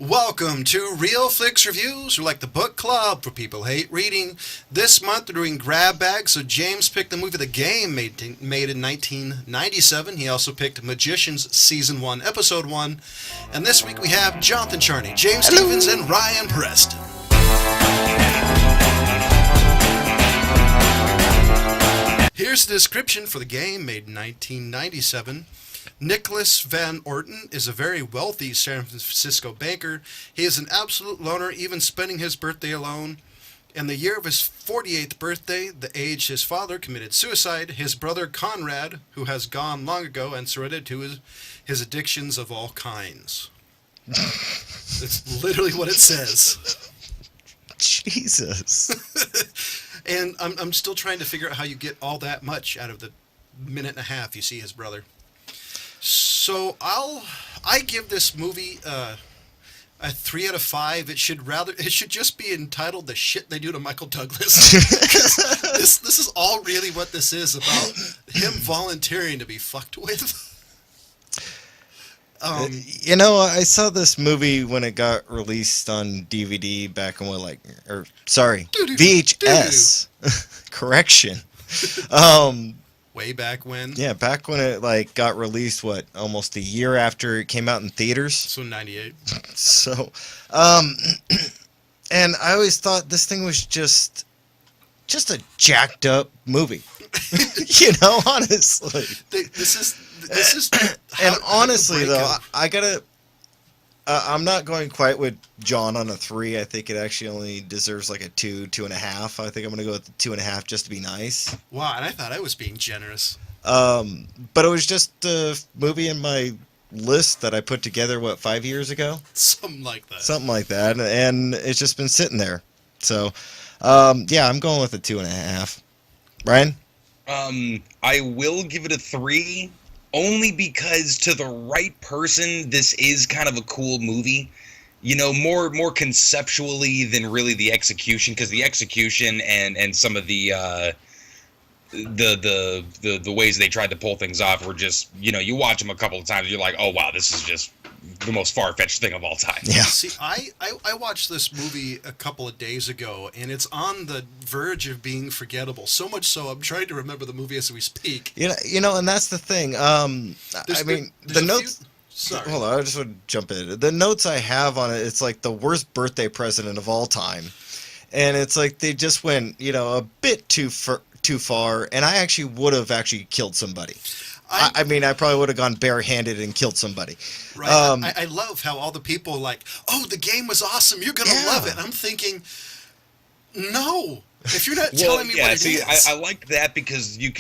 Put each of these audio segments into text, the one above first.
Welcome to Real Flix Reviews. We're like the book club for people who hate reading. This month we're doing grab bags. So James picked the movie The Game, made in 1997. He also picked Magicians Season 1, Episode 1. And this week we have Jonathan Charney, James Stevens, and Ryan Preston. Here's the description for The Game, made in 1997. Nicholas Van Orton is a very wealthy San Francisco banker. He is an absolute loner, even spending his birthday alone. In the year of his 48th birthday, the age his father committed suicide, his brother Conrad, who has gone long ago and surrendered to his addictions of all kinds. It's literally what it says. Jesus. And I'm still trying to figure out how you get all that much out of the minute and a half you see his brother. So I give this movie a 3 out of 5. It should just be entitled "The Shit They Do to Michael Douglas." this is all really what this is about, him volunteering to be fucked with. I saw this movie when it got released on DVD back in VHS. Correction. Way back when. Yeah, back when it got released, almost a year after it came out in theaters. So 98. So, and I always thought this thing was just a jacked up movie. Honestly. This is. And honestly, though, I gotta. I'm not going quite with John on a 3. I think it actually only deserves like a 2.5. I think I'm gonna go with the 2.5 just to be nice. Wow, and I thought I was being generous. But it was just a movie in my list that I put together 5 years ago. Something like that. Something like that, and it's just been sitting there. So, yeah, I'm going with a 2.5. Ryan? I will give it a 3. Only because to the right person, this is kind of a cool movie. More conceptually than really the execution, because the execution and some of the ways they tried to pull things off were just, you watch them a couple of times, you're like, oh wow, this is just the most far-fetched thing of all time. Yeah. See, I watched this movie a couple of days ago, and it's on the verge of being forgettable. So much so, I'm trying to remember the movie as we speak. And that's the thing. The notes. Sorry. Hold on, I just want to jump in. The notes I have on it, it's like the worst birthday present of all time, and it's like they just went, a bit too far, and I actually would have killed somebody. I probably would have gone barehanded and killed somebody. Right. I love how all the people are like, oh, the game was awesome, you're going to love it. I'm thinking, no. If you're not telling me what it is. I like that because you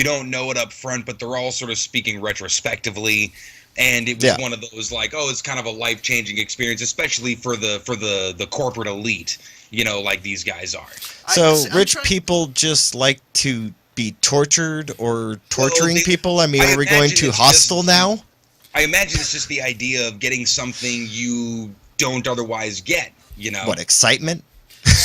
don't know it up front, but they're all sort of speaking retrospectively. And it was one of those it's kind of a life-changing experience, especially for the corporate elite, like these guys are. So rich people just like to be tortured or torturing people? Are we going to hostel now? I imagine it's just the idea of getting something you don't otherwise get, What, excitement?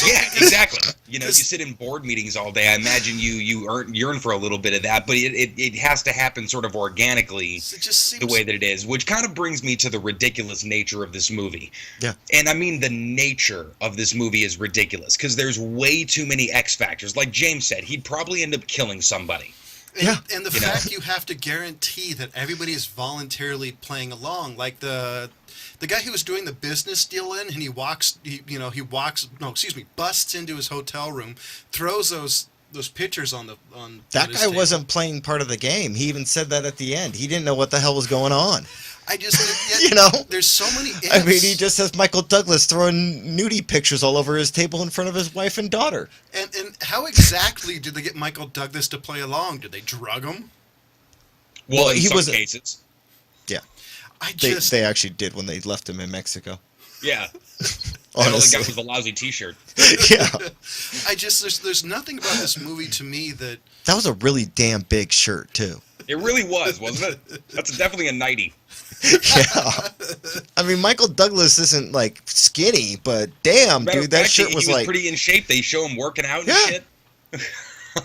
Yeah, exactly. You sit in board meetings all day. I imagine you yearn for a little bit of that, but it has to happen sort of organically, the way that it is, which kind of brings me to the ridiculous nature of this movie. Yeah. And I mean the nature of this movie is ridiculous because there's way too many X factors. Like James said, he'd probably end up killing somebody. And the fact you have to guarantee that everybody is voluntarily playing along, like the guy who was doing the business deal and he busts into his hotel room, throws those pictures on that guy wasn't playing part of the game. He even said that at the end. He didn't know what the hell was going on. There's so many ifs. He just has Michael Douglas throwing nudie pictures all over his table in front of his wife and daughter. And how exactly did they get Michael Douglas to play along? Did they drug him? Well, in some cases. Yeah. They actually did when they left him in Mexico. Yeah. All they got was a lousy T-shirt. Yeah. There's nothing about this movie to me that was a really damn big shirt too. It really was, wasn't it? That's definitely a 90. Yeah. Michael Douglas isn't skinny, but damn, dude, that shirt was he was pretty in shape. They show him working out and shit.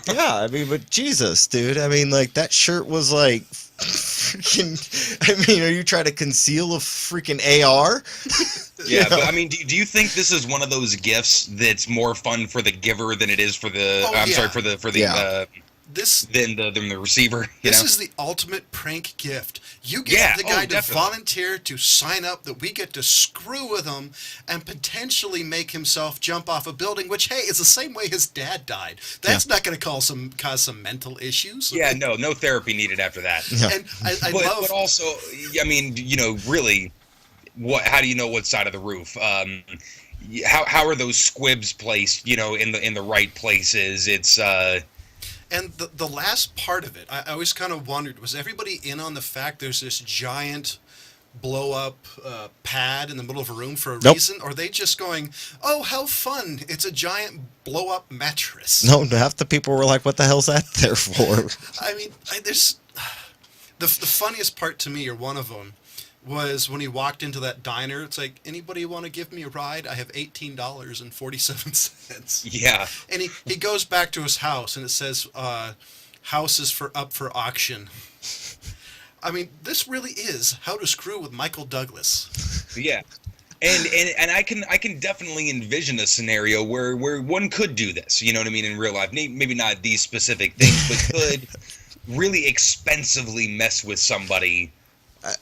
Yeah, I mean, but Jesus, dude. I mean, like, that shirt was like freaking. I mean, are you trying to conceal a freaking AR? Yeah, You know? but I mean, do you think this is one of those gifts that's more fun for the giver than it is for the? Oh, I'm yeah. sorry, for the Yeah. This than the receiver. You This know? is the ultimate prank gift. You get Yeah, the guy to definitely. volunteer to sign up that we get to screw with him and potentially make himself jump off a building, which, hey, is the same way his dad died. That's not going to cause some mental issues. Yeah, no therapy needed after that. Yeah. And I But love... but also, I mean, really, what? How do you know what side of the roof? How are those squibs placed? In the right places. It's And the last part of it, I always kind of wondered, was everybody in on the fact there's this giant blow-up pad in the middle of a room for a Nope. reason? Or are they just going, oh, how fun, it's a giant blow-up mattress? No, half the people were like, "What the hell's that there for?" I mean, there's... The funniest part to me, or one of them, was when he walked into that diner. It's like, anybody want to give me a ride? I have $18.47. yeah. And he goes back to his house, and it says, house is up for auction. I mean, this really is How to Screw with Michael Douglas. Yeah. And I can definitely envision a scenario where one could do this, you know what I mean, in real life. Maybe not these specific things, but could really expensively mess with somebody.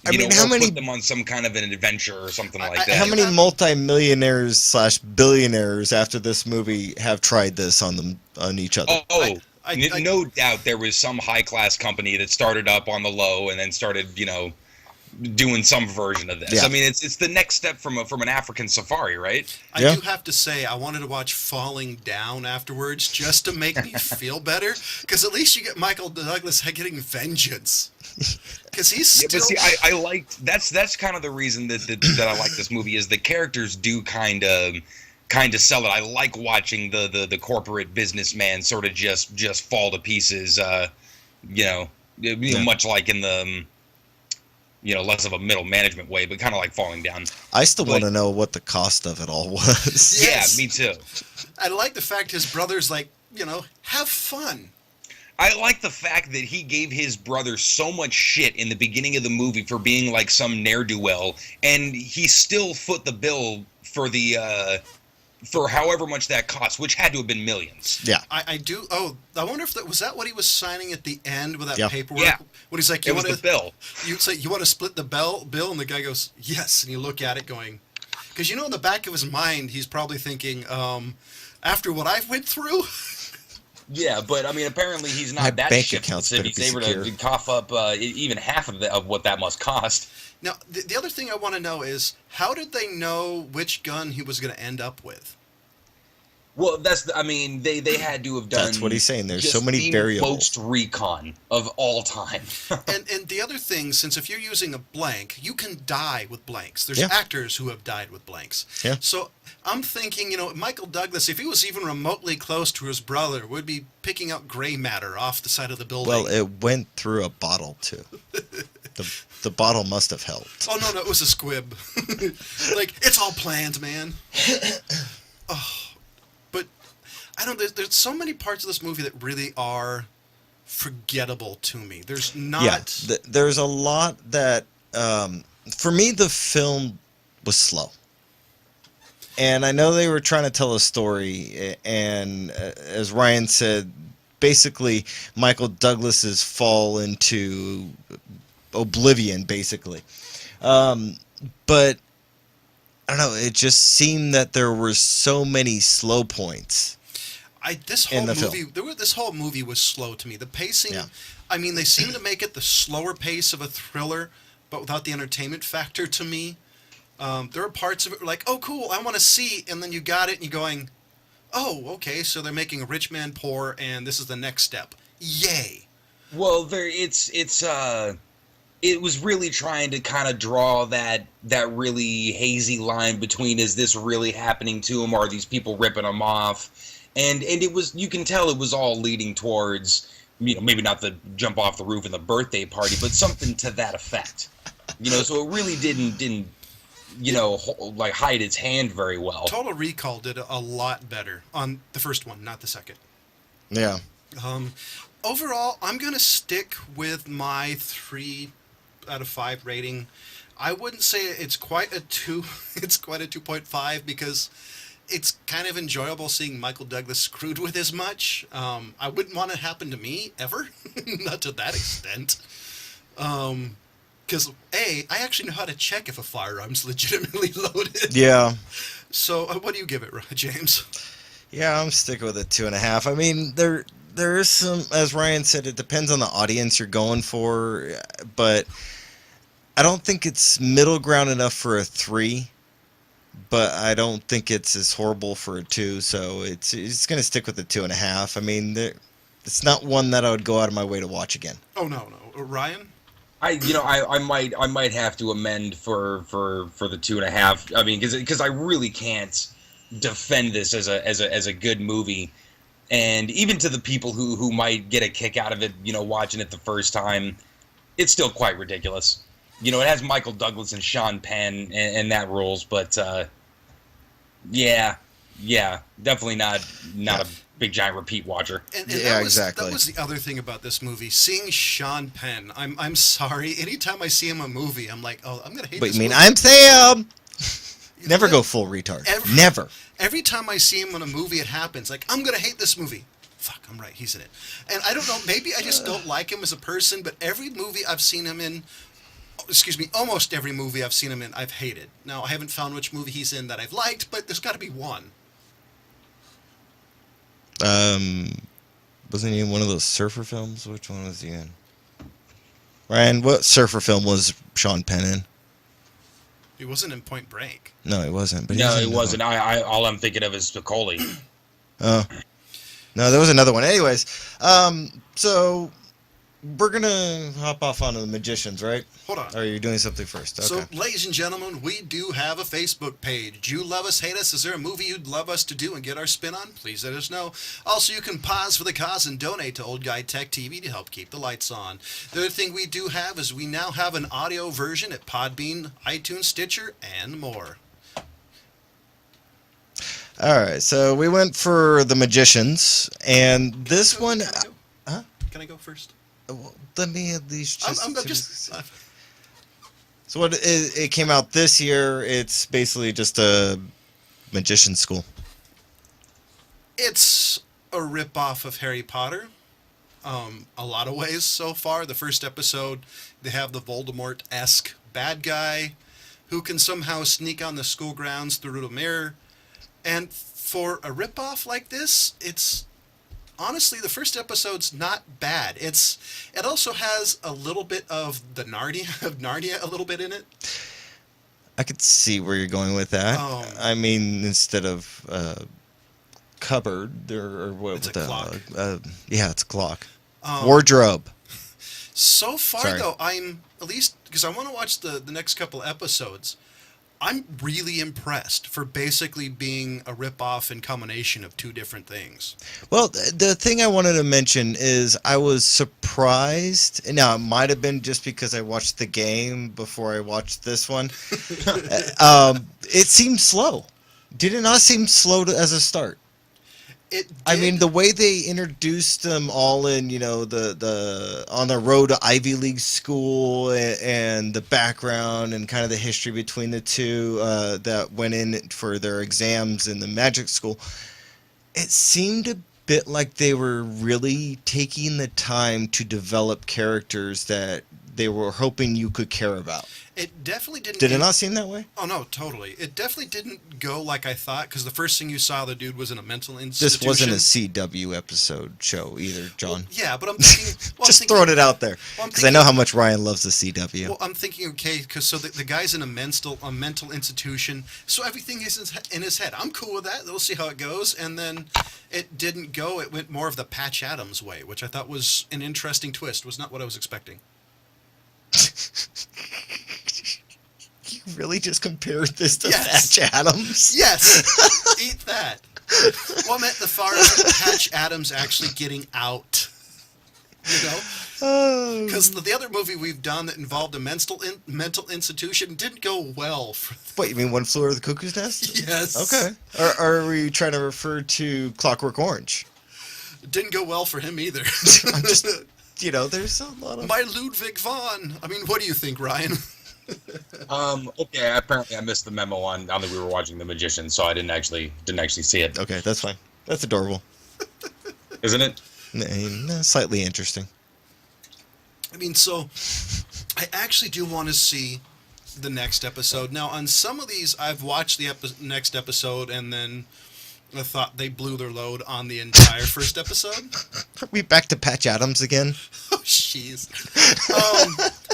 I mean, how or many put them on some kind of an adventure or something like that. how many multimillionaires / billionaires after this movie have tried this on each other? No doubt there was some high class company that started up on the low and then started, doing some version of this. Yeah. I mean, it's the next step from an African safari, right? I Yeah. do have to say, I wanted to watch Falling Down afterwards just to make me feel better, because at least you get Michael Douglas getting vengeance. Because he's Yeah, still... but see, I liked that's kind of the reason that I like this movie is the characters do kind of sell it. I like watching the corporate businessman sort of just fall to pieces. Much like in the less of a middle management way, but kind of like Falling Down. I still want to know what the cost of it all was. Yes. Yeah, me too. I like the fact his brother's like, have fun. I like the fact that he gave his brother so much shit in the beginning of the movie for being like some ne'er-do-well, and he still foot the bill for for however much that cost, which had to have been millions. Yeah. I do... Oh, I wonder if was that what he was signing at the end with that Yeah. paperwork? Yeah. When he's like, It was the bill. You say, you want to split the bill? And the guy goes, yes. And you look at it going... Because in the back of his mind, he's probably thinking, after what I went through... Yeah, but I mean, apparently he's My not that bank shifted account's if better he's be able secure. to cough up even half of what that must cost. Now, the other thing I want to know is, how did they know which gun he was going to end up with? Well, they had to have done. That's what he's saying. There's just so many the variables. most recon of all time. And the other thing, since if you're using a blank, you can die with blanks. There's Yeah. actors who have died with blanks. Yeah. So I'm thinking, Michael Douglas, if he was even remotely close to his brother, would be picking out gray matter off the side of the building. Well, it went through a bottle too. The bottle must have helped. Oh, no, it was a squib. Like, it's all planned, man. But, I don't... There's so many parts of this movie that really are forgettable to me. There's not... Yeah, there's a lot that, for me, the film was slow. And I know they were trying to tell a story, and as Ryan said, basically Michael Douglas's fall into oblivion, basically. But I don't know, it just seemed that there were so many slow points. This whole movie was slow to me. The pacing, Yeah. I mean, they seem to make it the slower pace of a thriller, but without the entertainment factor to me. There are parts of it like, oh, cool, I want to see, and then you got it, and you're going, oh, okay, so they're making a rich man poor, and this is the next step. Yay! Well, it was really trying to kind of draw that really hazy line between, is this really happening to him, or are these people ripping him off? And it was, you can tell it was all leading towards, maybe not the jump off the roof and the birthday party, but something to that effect. So it really didn't hide its hand very well. Total Recall did a lot better on the first one, not the second. Yeah. Um, Overall, I'm gonna stick with my 3 out of 5 rating. I wouldn't say it's quite a two. It's quite a 2.5 because it's kind of enjoyable seeing Michael Douglas screwed with as much. I wouldn't want it to happen to me ever, not to that extent. Because I actually know how to check if a firearm's legitimately loaded. Yeah. So, what do you give it, James? Yeah, I'm sticking with a 2.5. I mean, there is some, as Ryan said, it depends on the audience you're going for, but I don't think it's middle ground enough for a 3, but I don't think it's as horrible for a 2, so it's going to stick with the 2.5. I mean, it's not one that I would go out of my way to watch again. Oh no, no, Ryan. I might have to amend for the 2.5. I mean, because I really can't defend this as a good movie, and even to the people who might get a kick out of it, watching it the first time, it's still quite ridiculous. It has Michael Douglas and Sean Penn, and that rules, but yeah, definitely not a big giant repeat watcher. And Yeah, that was the other thing about this movie. Seeing Sean Penn, I'm sorry. Anytime I see him in a movie, I'm like, oh, I'm gonna hate. But this you mean movie. I'm Sam? Never go full retard. Never. Every time I see him in a movie, it happens. Like, I'm gonna hate this movie. Fuck, I'm right. He's in it. And I don't know. Maybe I just don't like him as a person. But every movie I've seen him in, almost every movie I've seen him in, I've hated. Now I haven't found which movie he's in that I've liked, but there's got to be one. Wasn't he in one of those surfer films? Which one was he in? Ryan, what surfer film was Sean Penn in? He wasn't in Point Break. No, he wasn't. But No, it wasn't. I all I'm thinking of is Spicoli. Oh. No, there was another one. Anyways, so we're gonna hop off onto the Magicians, right? Hold on. Or are you doing something first? Okay. So, ladies and gentlemen, we do have a Facebook page. Do you love us, hate us? Is there a movie you'd love us to do and get our spin on? Please let us know. Also, you can pause for the cause and donate to Old Guy Tech TV to help keep the lights on. The other thing we do have is we now have an audio version at Podbean, iTunes, Stitcher, and more. All right, so we went for the Magicians, and this one. Huh? Can I go first? Well, let me at least just. I'm just. So what it came out this year. It's basically just a magician school. It's a ripoff of Harry Potter. A lot of ways so far. The first episode, they have the Voldemort-esque bad guy who can somehow sneak on the school grounds through a mirror. And for a ripoff like this, it's honestly the first episode's not bad. It also has a little bit of the Narnia a little bit in it. I could see where you're going with that. I mean, instead of cupboard or what? It's a clock. Yeah, it's a clock. Wardrobe. So far, Sorry. though, I'm at least because I want to watch the next couple episodes. I'm really impressed for basically being a ripoff and combination of two different things. Well, the thing I wanted to mention is I was surprised. Now, it might have been just because I watched the game before I watched this one. It seemed slow. Did it not seem slow as a start? It did. I mean, the way they introduced them all in, the on the road to Ivy League school and the background and kind of the history between the two that went in for their exams in the magic school, it seemed a bit like they were really taking the time to develop characters that they were hoping you could care about. It definitely didn't. Did it not seem that way? Oh no, totally. It definitely didn't go like I thought because the first thing you saw, the dude was in a mental institution. This wasn't a CW episode show either, John. Well, yeah, but I'm thinking. Well, Just throwing it out there well, because I know how much Ryan loves the CW. Well, I'm thinking, okay, because so the guy's in a mental institution, so everything is in his head. I'm cool with that. We'll see how it goes. And then it didn't go. It went more of the Patch Adams way, which I thought was an interesting twist. Was not what I was expecting. You really just compared this to Yes. Patch Adams? Yes, eat that. Well, I meant the far as Patch Adams actually getting out. Because the other movie we've done that involved a mental institution didn't go well. What, you mean One Flew Over the Cuckoo's Nest? Yes. Okay. Or are we trying to refer to Clockwork Orange? It didn't go well for him either. I'm just, there's a lot of. My Ludwig von. I mean, what do you think, Ryan? Okay. Apparently, I missed the memo on that we were watching The Magician, so I didn't actually see it. Okay, that's fine. That's adorable. Isn't it? Slightly interesting. I mean, so I actually do want to see the next episode. Now, on some of these, I've watched the next episode and then I thought they blew their load on the entire first episode. Are we back to Patch Adams again? Oh, jeez.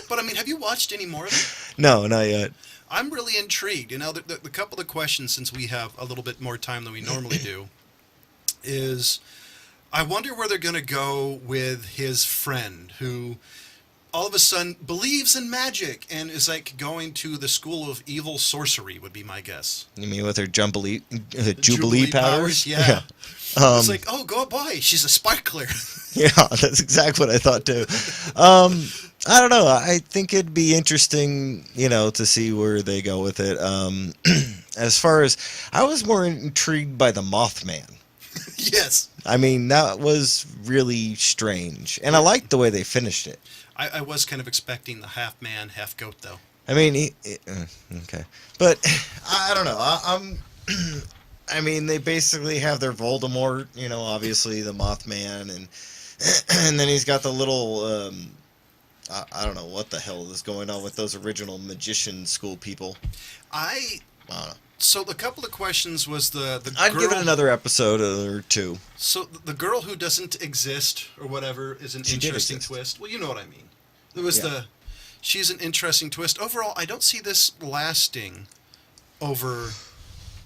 But I mean, have you watched any more of it? No, not yet. I'm really intrigued. The couple of questions, since we have a little bit more time than we normally do, is I wonder where they're going to go with his friend who all of a sudden believes in magic and is like going to the school of evil sorcery, would be my guess. You mean with her Jubilee Jubilee powers? Yeah. It's like, oh, go by. She's a sparkler. Yeah, that's exactly what I thought too. I don't know. I think it'd be interesting, to see where they go with it. As far as I was more intrigued by the Mothman. Yes. I mean, that was really strange, and I liked the way they finished it. I was kind of expecting the half man, half goat, though. I mean, okay, but I don't know. I mean, they basically have their Voldemort, obviously the Mothman, and then he's got the little. I don't know what the hell is going on with those original magician school people. I don't know. So the couple of questions was the I'd girl, give it another episode or two. So the girl who doesn't exist or whatever is an interesting twist. Well, you know what I mean. There was she's an interesting twist. Overall, I don't see this lasting over.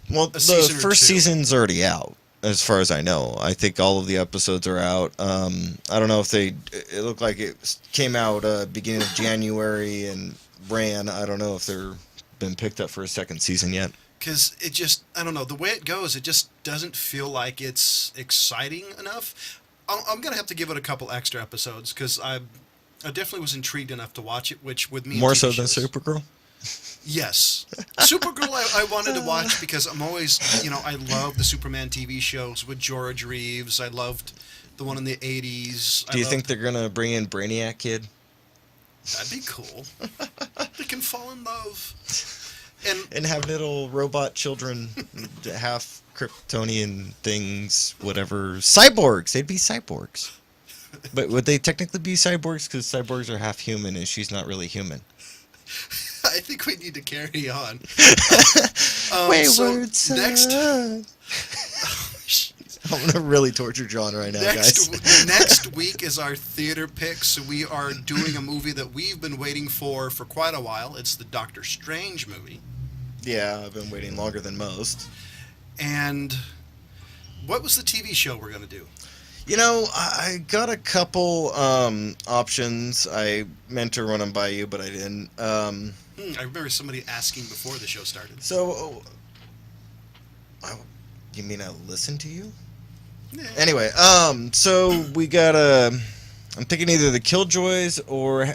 Well, the first season's already out, as far as I know. I think all of the episodes are out. I don't know if it looked like it came out beginning of January and ran. I don't know if they're been picked up for a second season yet. Because it just, I don't know, the way it goes, it just doesn't feel like it's exciting enough. I'm going to have to give it a couple extra episodes because I definitely was intrigued enough to watch it, which with me... More so than Supergirl? Yes. Supergirl I wanted to watch because I'm always, I love the Superman TV shows with George Reeves. I loved the one in the 80s. Do you think they're going to bring in Brainiac Kid? That'd be cool. They can fall in love. And have little robot children, half Kryptonian things, whatever. Cyborgs! They'd be cyborgs. But would they technically be cyborgs? Because cyborgs are half human and she's not really human. I think we need to carry on. Wayward son. I'm going to really torture John right now, guys. Next week is our theater pick, so we are doing a movie that we've been waiting for quite a while. It's the Doctor Strange movie. Yeah, I've been waiting longer than most. And what was the TV show we're going to do? I got a couple options. I meant to run them by you, but I didn't. I remember somebody asking before the show started. So, you mean I listened to you? Yeah. Anyway, so we got I'm thinking either the Killjoys or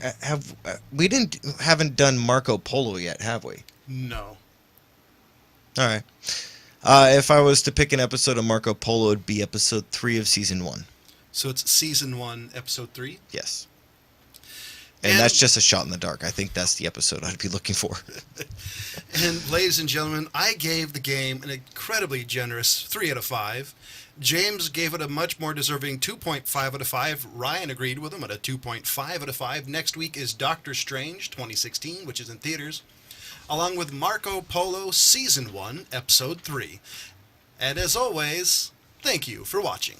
haven't done Marco Polo yet, have we? No. All right. If I was to pick an episode of Marco Polo, it'd be episode 3 of season 1. So it's season 1, episode 3? Yes. And that's just a shot in the dark. I think that's the episode I'd be looking for. And ladies and gentlemen, I gave the game an incredibly generous 3 out of 5. James gave it a much more deserving 2.5 out of 5. Ryan agreed with him at a 2.5 out of 5. Next week is Doctor Strange 2016, which is in theaters, along with Marco Polo Season 1, Episode 3. And as always, thank you for watching.